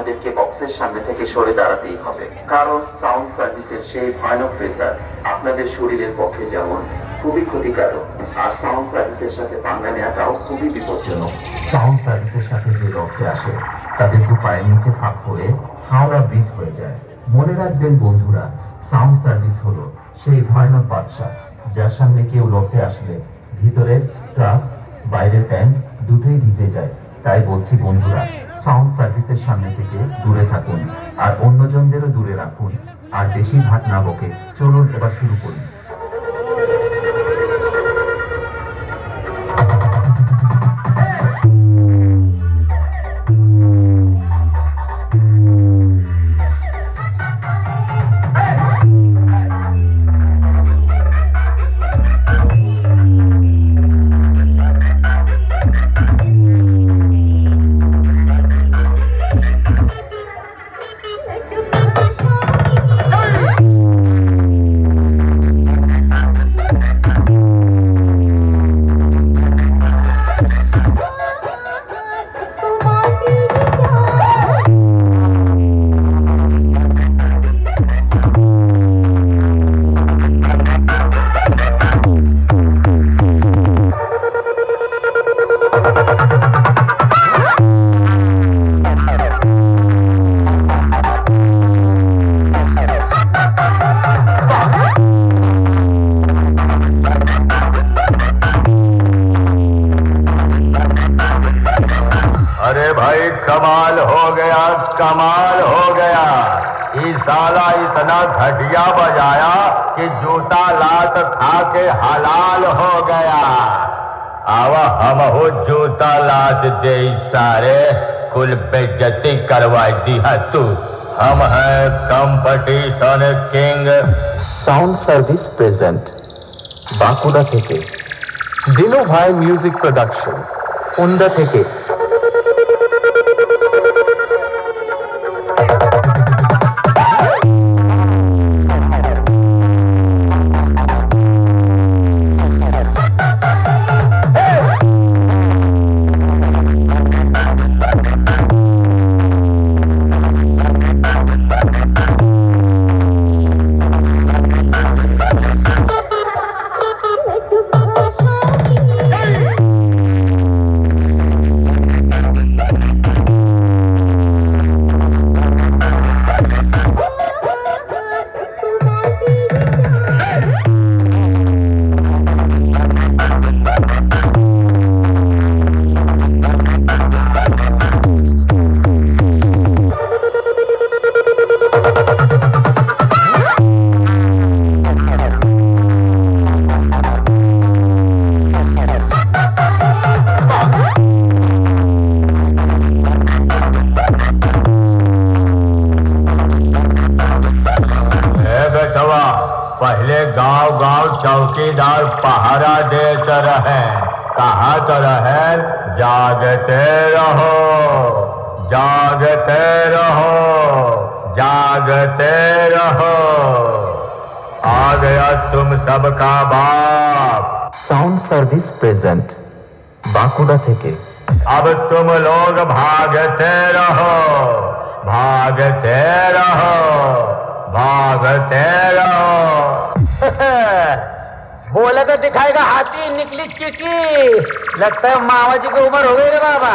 আপনাদেরকে বক্সের সামনে থেকে সরে দাঁড়াতেই হবে, কারণ সাউন্ড সার্ভিসের সেই ভয়ানক প্রেসার আপনাদের শরীরের পক্ষে যেমন খুবই ক্ষতিকারক, আর সাউন্ড সার্ভিসের সাথে পাঙ্গা নেওয়াটাও খুবই বিপজ্জনক। সাউন্ড সার্ভিসের সাথে যে রক্তে আসে তাদের তো পায়ের নিচে ফাঁক করে হাওড়া ব্রিজ হয়ে যায়। মনে রাখবেন বন্ধুরা, সাউন্ড সার্ভিস হলো সেই ভয়ানক বাদশা যার সামনে কেউ রক্তে আসলে ভিতরের ক্লাস বাইরের প্যান্ট দুটোই ভিজে যায়। তাই বলছি বন্ধুরা, সাউন্ড সার্ভিসের সামনে থেকে দূরে থাকুন আর অন্যজনদেরও দূরে রাখুন। আর বেশি ভাট না বকে চলুন এবার শুরু করি। कमाल हो गया, कमाल हो गया। इस साला इतना घटिया बजाया कि जूता लात खा के हलाल हो गया। अब हम हो जूता लात दे सारे कुल बेइज्जती करवा दी है तू। हम हैं competition king. Sound service present Bankura থেকে দিনু ভাই মিউজিক প্রোডাকশন কুন্দা থেকে। पहले गांव गांव चौकीदार पहरा देते रहे, कहा तो रहे जागते रहो, जागते रहो, जागते रहो। आ गया तुम सबका बाप। साउंड सर्विस प्रेजेंट बांकुड़ा থেকে। अब तुम लोग भागते रहो, भागते रहो, भागते रहो। बोला तो दिखाएगा हाथी, निकली चीटी। लगता है मामा जी की उम्र हो गई रे बाबा।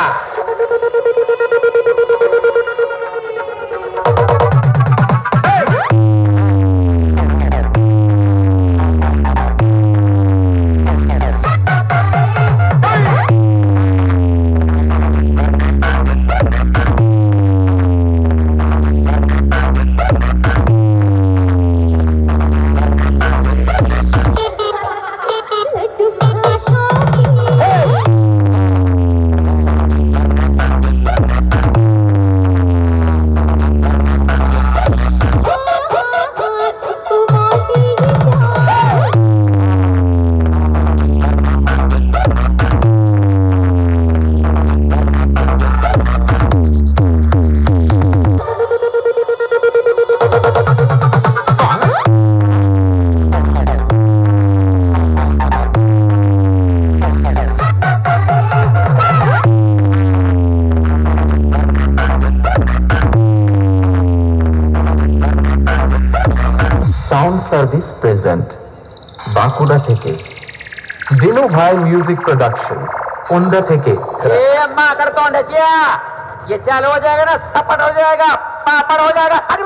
সাউন্ড সার্ভিস প্রেজেন্ট বাঁকুড়া থেকে দিনু ভাই म्यूजिक प्रोडक्शन उंडा থেকে ए अम्मा कर कौन है क्या? ये चालू हो जाएगा ना, सपट हो जाएगा, पापड़ हो जाएगा। अरे